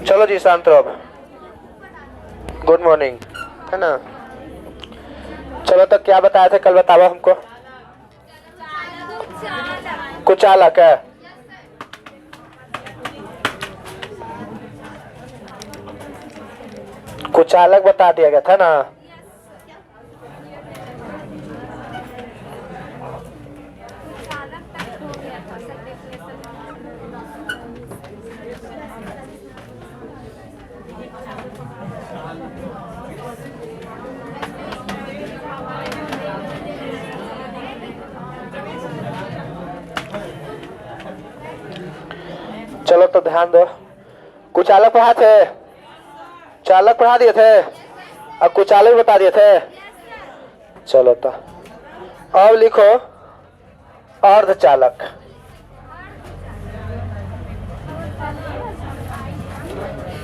चलो जी शांत रहो। गुड मॉर्निंग, है ना। चलो तो क्या बताए थे कल, बताओ हमको। कुचालक है। कुचालक बता दिया गया था ना। चलो तो ध्यान दो। कुचालक पढ़ा थे, चालक पढ़ा दिए थे और कुचालक बता दिए थे। चलो तो अब लिखो अर्धचालक।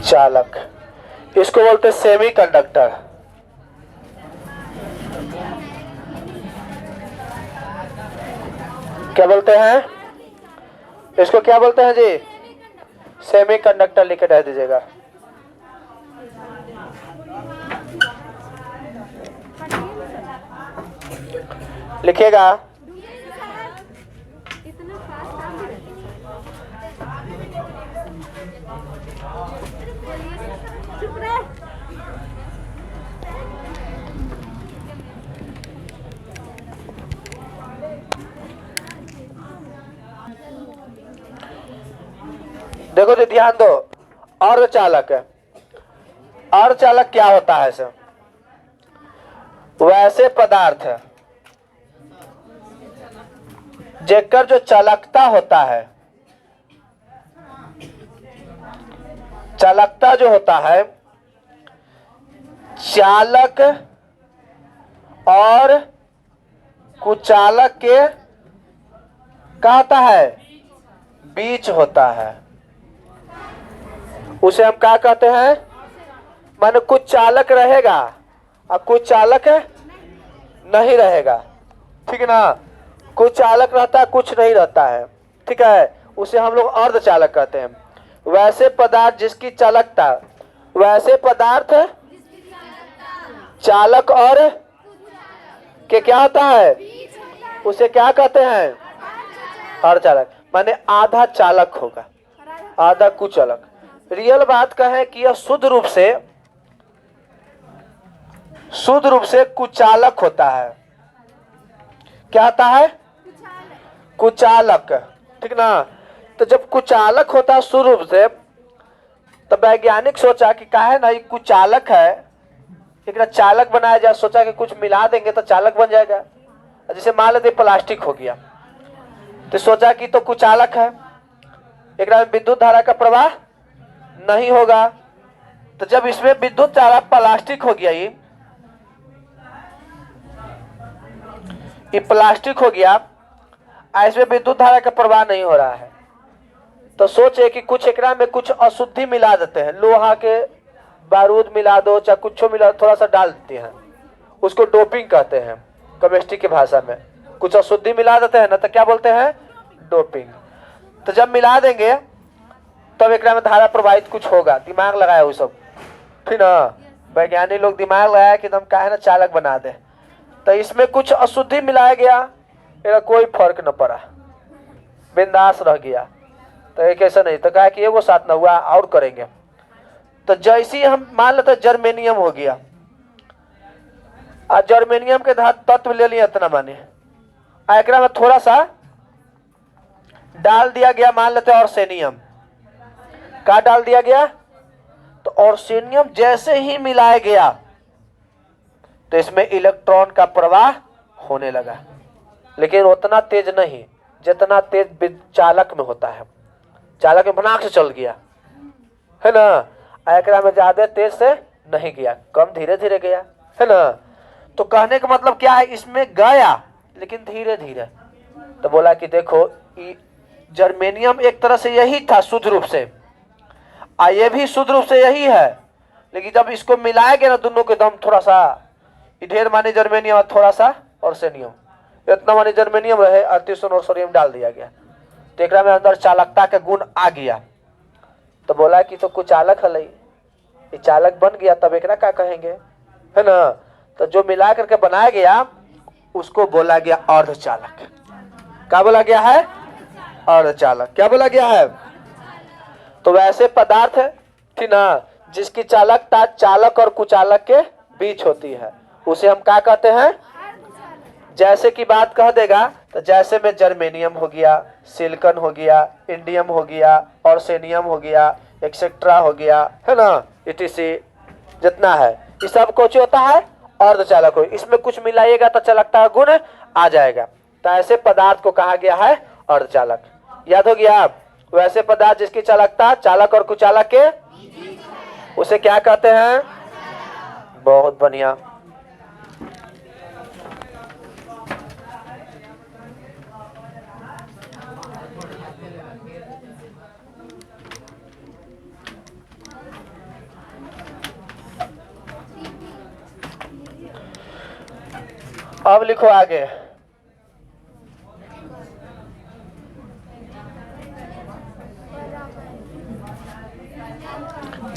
चालक इसको बोलते सेमी कंडक्टर। क्या बोलते हैं इसको, क्या बोलते हैं जी? सेमी कंडक्टर लिख के रह दीजिएगा। लिखिएगा। देखो जी ध्यान दो, अर्धचालक है। अर्धचालक क्या होता है सर? वैसे पदार्थ है जेकर जो चालकता होता है, चालकता जो होता है चालक और कुचालक के क्या होता है? बीच होता है। उसे हम क्या कहते हैं? माने कुछ चालक रहेगा और कुछ चालक नहीं रहेगा, ठीक है ना। कुछ चालक रहता है, कुछ नहीं रहता है, ठीक है। उसे हम लोग अर्धचालक कहते हैं। वैसे पदार्थ जिसकी चालकता, वैसे पदार्थ चालक और के क्या होता है? उसे क्या कहते हैं? अर्धचालक। माने आधा चालक होगा, आधा कुचालक। रियल बात कहें कि यह शुद्ध रूप से कुचालक होता है। क्या होता है? कुचालक, ठीक ना। तो जब कुचालक होता है शुद्ध रूप से, तो वैज्ञानिक सोचा कि काहे ना ये कुचालक है, एक चालक बनाया जाए। सोचा कि कुछ मिला देंगे तो चालक बन जाएगा। जैसे मान लेते प्लास्टिक हो गया, तो सोचा कि तो कुचालक है, एक विद्युत धारा का प्रवाह नहीं होगा। तो जब इसमें विद्युत धारा, प्लास्टिक हो गया, ये प्लास्टिक हो गया, इसमें विद्युत धारा का प्रवाह नहीं हो रहा है, तो सोचे कि कुछ एकरा में कुछ अशुद्धि मिला देते हैं। लोहा के बारूद मिला दो, चाहे कुछ मिला, थोड़ा सा डाल देते हैं, उसको डोपिंग कहते हैं केमिस्ट्री की भाषा में। कुछ अशुद्धि मिला देते हैं ना, तो क्या बोलते हैं? डोपिंग। तो जब मिला देंगे तब एक में धारा प्रवाहित कुछ होगा। दिमाग लगाया वो सब, ठीक ना। वैज्ञानिक लोग दिमाग लगाया कि हम काहे ना चालक बना दे। तो इसमें कुछ अशुद्धि मिलाया गया, मेरा कोई फर्क न पड़ा, बिंदास रह गया। तो एक ऐसा नहीं, तो कहा कि वो साथ न हुआ और करेंगे। तो जैसे ही हम मान लेते जर्मेनियम हो गया, आज जर्मेनियम के तत्व ले लिया इतना, माने एकरा में थोड़ा सा डाल दिया गया, मान लेते ऑर्सेनियम। क्या डाल दिया गया? तो ऑर्सेनियम जैसे ही मिलाया गया तो इसमें इलेक्ट्रॉन का प्रवाह होने लगा, लेकिन उतना तेज नहीं जितना तेज चालक में होता है। चालक में बनाक से चल गया, है ना। एकरा में ज्यादा तेज से नहीं गया, कम धीरे धीरे गया, है ना। तो कहने का मतलब क्या है? इसमें गया लेकिन धीरे धीरे। तो बोला कि देखो जर्मेनियम एक तरह से यही था शुद्ध रूप से, ये भी शुद्ध रूप से यही है, लेकिन जब इसको मिलाया गया ना दोनों के दम, थोड़ा सा ढेर माने जर्मेनियम, थोड़ा सा ऑर्सेनियम, इतना माने जर्मेनियम रहे, 38 और सोडियम डाल दिया गया, तो एक में अंदर चालकता के गुण आ गया। तो बोला कि तो कुचालक हलई, ये चालक बन गया तब एकरा क्या कहेंगे, है ना। तो जो मिला करके बनाया गया उसको बोला गया अर्धचालक। क्या बोला गया है? अर्धचालक। क्या बोला गया है? तो वैसे पदार्थ थी ना जिसकी चालकता चालक और कुचालक के बीच होती है, उसे हम क्या कहते हैं? जैसे की बात कह देगा तो जैसे में जर्मेनियम हो गया, सिलिकॉन हो गया, इंडियम हो गया, ऑर्सेनियम हो गया, एक्सेट्रा हो गया, है ना, इटीसी जितना है, ये सब कुछ होता है अर्धचालक हो। इसमें कुछ मिलाइएगा तो चालकता गुण आ जाएगा। तो ऐसे पदार्थ को कहा गया है अर्धचालक। याद हो गया? वैसे पदार्थ जिसकी चालकता चालक और कुचालक के, उसे क्या कहते हैं? बहुत बढ़िया। अब लिखो आगे।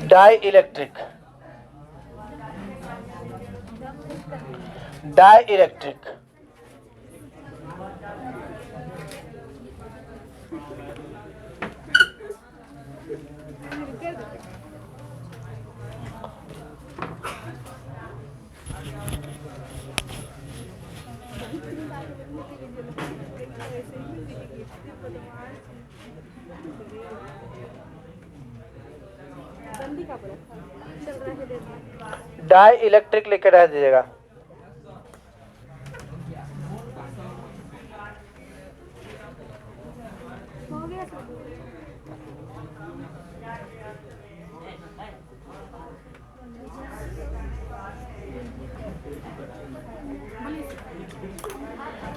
Dielectric. Dielectric dielectric लिखे रह दीजिएगा।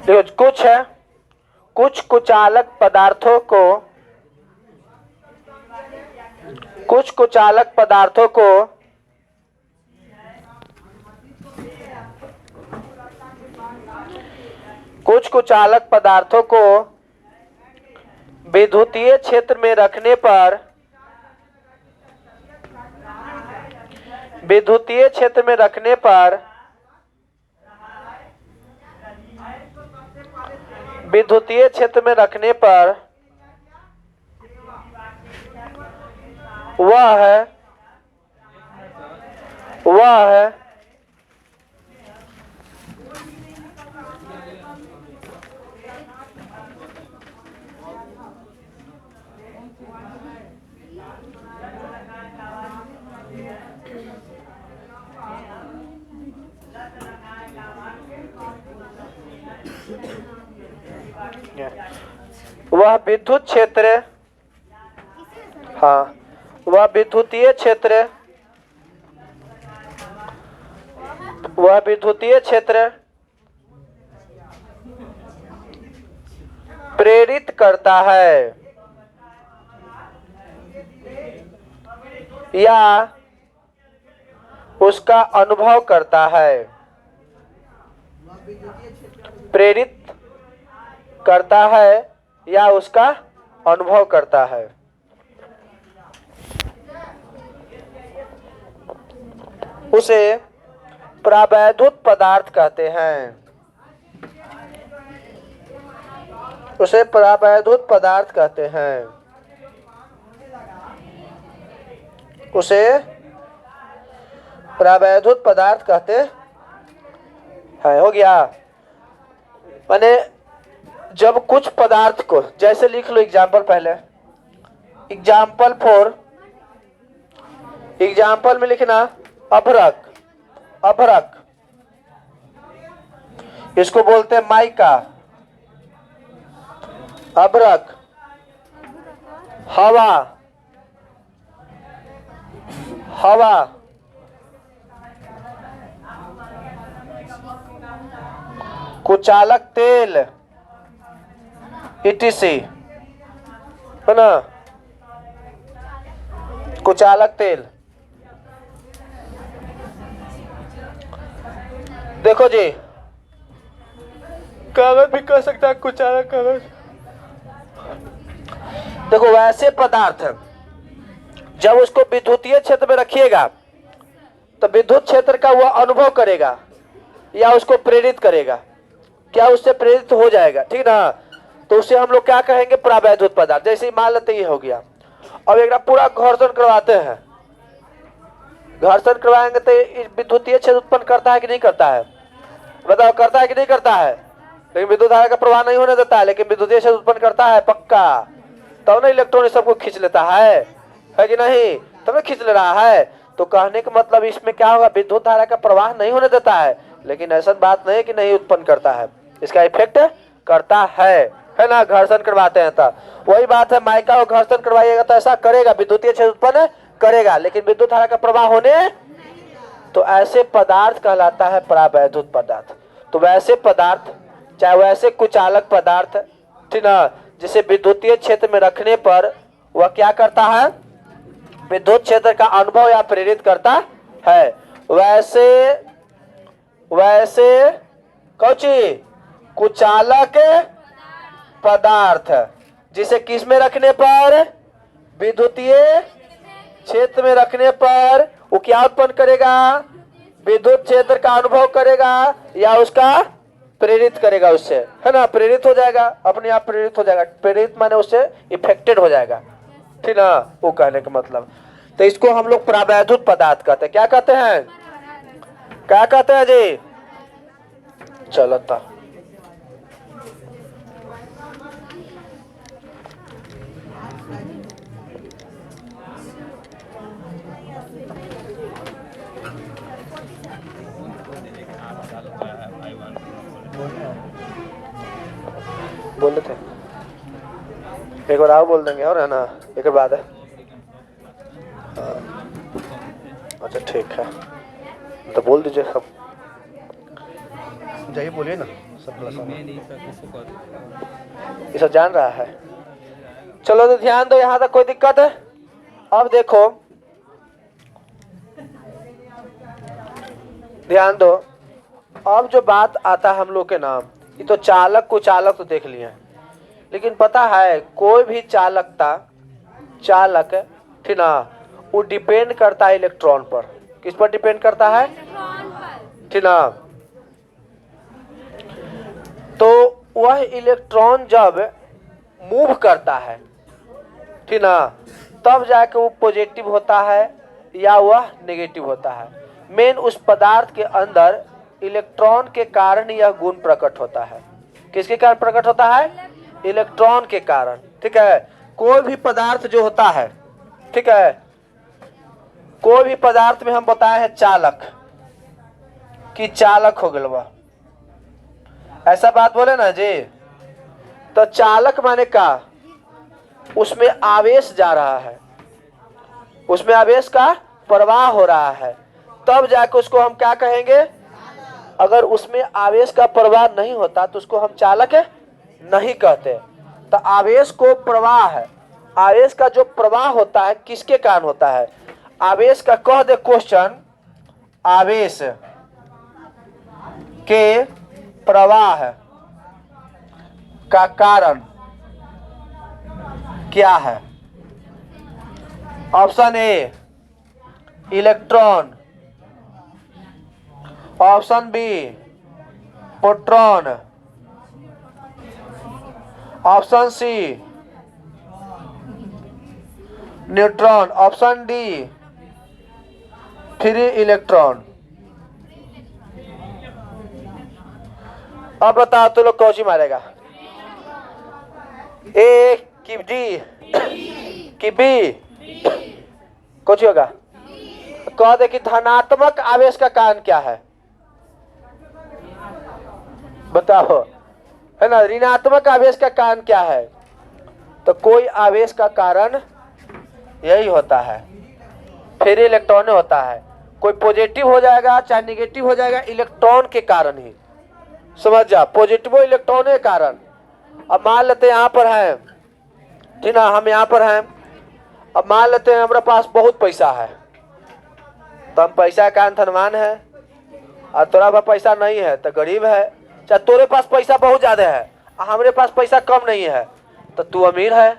देखो कुछ है, कुछ कुचालक पदार्थों को, कुछ कुचालक पदार्थों को कुछ कुचालक पदार्थों को विद्युतीय क्षेत्र में रखने पर, विद्युतीय क्षेत्र में रखने पर, विद्युतीय क्षेत्र में रखने पर वह वह विद्युत क्षेत्र, हाँ, वह विद्युतीय क्षेत्र, वह विद्युतीय क्षेत्र प्रेरित करता है या उसका अनुभव करता है। प्रेरित करता है या उसका अनुभव करता है। उसे प्रावैधुत पदार्थ कहते हैं। उसे प्रावैधुत पदार्थ कहते हैं। उसे प्रावैधुत पदार्थ कहते हैं। हो गया? माने जब कुछ पदार्थ को, जैसे लिख लो एग्जाम्पल पहले, एग्जाम्पल फॉर, एग्जाम्पल में लिखना अभ्रक, अभ्रक इसको बोलते हैं माइका, अभ्रक, हवा, हवा, कुचालक तेल, इटीसी, है ना, कुचालक तेल। देखो जी, कागज भी कह सकता है कुचालक कागज। देखो वैसे पदार्थ जब उसको विद्युतीय क्षेत्र में रखिएगा तो विद्युत क्षेत्र का वह अनुभव करेगा या उसको प्रेरित करेगा, क्या उससे प्रेरित हो जाएगा, ठीक ना। तो उसे हम लोग क्या कहेंगे, प्रावैद्युत पदार्थ। जैसे मान लेते ये हो गया, अब एक पूरा घर्षण करवाते हैं, घर्षण करवाएंगे तो विद्युतीय क्षेत्र उत्पन्न करता है कि नहीं करता है, बताओ करता है कि नहीं करता है। लेकिन विद्युत धारा का प्रवाह नहीं होने देता है, लेकिन विद्युतीय क्षेत्र उत्पन्न करता है पक्का। तब ना इलेक्ट्रॉन सबको खींच लेता है कि नहीं, तब ना खींच ले रहा है। तो कहने का मतलब इसमें क्या होगा, विद्युत धारा का प्रवाह नहीं होने देता है, लेकिन ऐसा बात नहीं कि नहीं उत्पन्न करता है, इसका इफेक्ट करता है ना। घर्षण करवाते हैं तो वही बात है, माइका को घर्षण करवाइएगा तो ऐसा करेगा, विद्युतीय क्षेत्र उत्पन्न करेगा, लेकिन विद्युत धारा का प्रवाह होने, तो ऐसे पदार्थ कहलाता है प्रावैद्युत पदार्थ। तो वैसे पदार्थ, चाहे वैसे कुचालक पदार्थ, ठीक ना, जिसे विद्युतीय क्षेत्र में रखने पर वह क्या करता है, विद्युत क्षेत्र का अनुभव या प्रेरित करता है, वैसे कौची कुचालक पदार्थ जिसे किस में रखने पर, विद्युतीय क्षेत्र में रखने पर वो क्या उत्पन्न करेगा, विद्युत क्षेत्र का अनुभव करेगा या उसका प्रेरित करेगा, उससे, है ना, प्रेरित हो जाएगा, अपने आप प्रेरित हो जाएगा। प्रेरित माने उससे इफेक्टेड हो जाएगा, ठीक ना, वो कहने का मतलब। तो इसको हम लोग प्रावैद्युत पदार्थ कहते हैं। क्या कहते हैं, क्या कहते हैं जी, चलो तो बोले थे एक बार आओ बोल देंगे, और है ना, एक बाद है। अच्छा ठीक है, तो बोल दीजिए सब, जाइए बोलिए ना सब, ये सब जान रहा है। चलो तो ध्यान दो, यहाँ तक कोई दिक्कत है। अब देखो ध्यान दो, अब जो बात आता है हम लोग के नाम, ये तो चालक कुचालक तो देख लिए, लेकिन पता है कोई भी चालक, ठीक ना, वो डिपेंड करता है इलेक्ट्रॉन पर। किस पर डिपेंड करता है, ठीक ना। तो वह इलेक्ट्रॉन जब मूव करता है, ठीक ना, तब जाके वो पॉजिटिव होता है या वह नेगेटिव होता है। मेन उस पदार्थ के अंदर इलेक्ट्रॉन के कारण यह गुण प्रकट होता है। किसके कारण प्रकट होता है, इलेक्ट्रॉन के कारण, ठीक है। कोई भी पदार्थ जो होता है, ठीक है, कोई भी पदार्थ में हम बताए हैं चालक कि चालक हो गया, ऐसा बात बोले ना जी। तो चालक माने का, उसमें आवेश जा रहा है, उसमें आवेश का प्रवाह हो रहा है, तब जाके उसको हम क्या कहेंगे। अगर उसमें आवेश का प्रवाह नहीं होता तो उसको हम चालक नहीं कहते। तो आवेश को प्रवाह है, आवेश का जो प्रवाह होता है किसके कारण होता है, आवेश का कह दे क्वेश्चन, आवेश के प्रवाह का कारण क्या है। Option A electron, option B proton, option C neutron, option D free electron. अब बताओ तो लोग कौन सी मारेगा, ए कि डी कि बी, कुछ होगा। कह दे कि धनात्मक आवेश का कारण क्या है, बताओ, है ना। ऋणात्मक आवेश का कारण क्या है, तो कोई आवेश का कारण यही होता है, फ्री इलेक्ट्रॉन होता है। कोई पॉजिटिव हो जाएगा चाहे निगेटिव हो जाएगा, इलेक्ट्रॉन के कारण ही, समझ जा, पॉजिटिव इलेक्ट्रॉन के कारण। अब मान लेते हैं यहाँ पर है, ठीक ना, हम यहाँ पर हैं। अब मान लेते हैं हमारे पास बहुत पैसा है, तो हम पैसा का धनवान है, और तोरा पास पैसा नहीं है तो गरीब है। चाहे तोरे पास पैसा बहुत ज्यादा है और हमारे पास पैसा कम नहीं है, तो तू अमीर है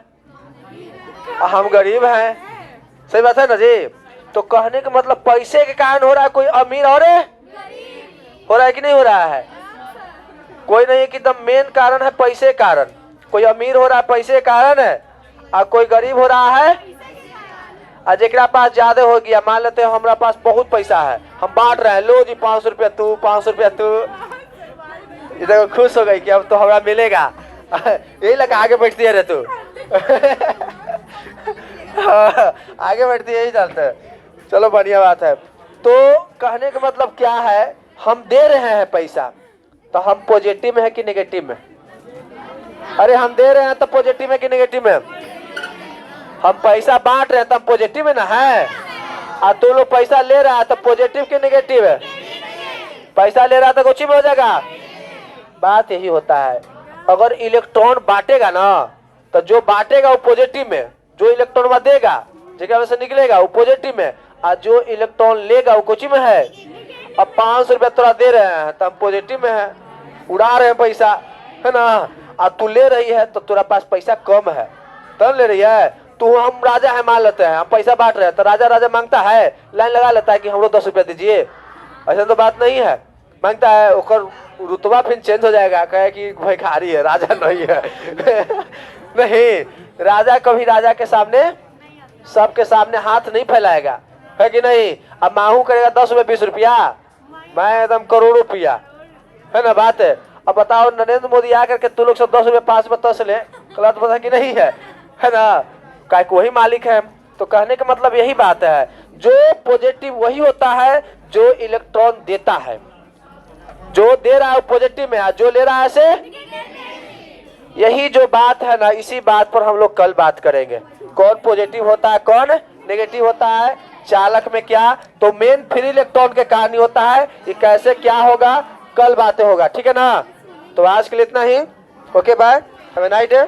और हम गरीब हैं, सही बात है ना जी। तो कहने का मतलब पैसे के कारण हो रहा है, कोई अमीर और हो रहा है कि नहीं हो रहा है? कोई नहीं है कि एकदम मेन कारण है पैसे कारण। कोई अमीर हो रहा है पैसे के कारण है, और कोई गरीब हो रहा है और जेकरा पास ज्यादा हो गया। मान लेते हैं हमारा पास बहुत पैसा है, हम बांट रहे हैं, लो जी 500 रुपया तू, 500 रुपया तू। इधर खुश हो गई कि अब तो हमारा मिलेगा। यही लगा आगे बैठती है रे तू। आगे बढ़ती है, यही चलते है। चलो बढ़िया बात है। तो कहने का मतलब क्या है, हम दे रहे हैं पैसा तो हम पॉजिटिव में है कि नेगेटिव में? अरे हम दे रहे हैं तो पॉजिटिव में कि नेगेटिव में? हम पैसा बांट रहे हैं तो हम पॉजिटिव में ना है। और तू लोग पैसा ले रहा है तो पॉजिटिव कि नेगेटिव है? पैसा ले रहा है तो कुछ में हो जाएगा। बात यही होता है, अगर इलेक्ट्रॉन बांटेगा ना तो जो बांटेगा वो पॉजिटिव में, जो इलेक्ट्रॉन देगा जगह से निकलेगा वो पॉजिटिव में, और जो इलेक्ट्रॉन लेगा वो कुछ में है। अब 500 रुपया तोरा दे रहे हैं तो हम पॉजिटिव में है, उड़ा रहे हैं पैसा, है ना। और तू ले रही है तो तेरा पास पैसा कम है तब ले रही है। तू हम राजा है मान लेते हैं, हम पैसा बांट रहे हैं तो राजा राजा मांगता है, लाइन लगा लेता है कि हमको 10 रुपया दीजिए। ऐसा तो बात नहीं है, मांगता है ओकर रुतबा फिर चेंज हो जाएगा, कहे कि भिखारी है, राजा नहीं है। नहीं, राजा कभी राजा के सामने सबके सामने हाथ नहीं फैलाएगा, है कि नहीं। अब माहू करेगा 10 रुपया 20 रुपया, मैं एकदम करोड़ों रुपया, है ना बात है। अब बताओ नरेंद्र मोदी आकर के तू लोग सब 10 रुपया 5 रुपया 10 ले, गलत पता कि नहीं है, है ना। काय को वही मालिक है। तो कहने का मतलब यही बात है, जो पॉजिटिव वही होता है जो इलेक्ट्रॉन देता है। जो दे रहा है पॉजिटिव में, जो ले रहा है से, यही जो बात है ना, इसी बात पर हम लोग कल बात करेंगे। कौन पॉजिटिव होता है, कौन नेगेटिव होता है, चालक में क्या। तो मेन फ्री इलेक्ट्रॉन के कारण ही होता है, ये कैसे क्या होगा कल बातें होगा, ठीक है ना। तो आज के लिए इतना ही। Okay bye, have a nice day.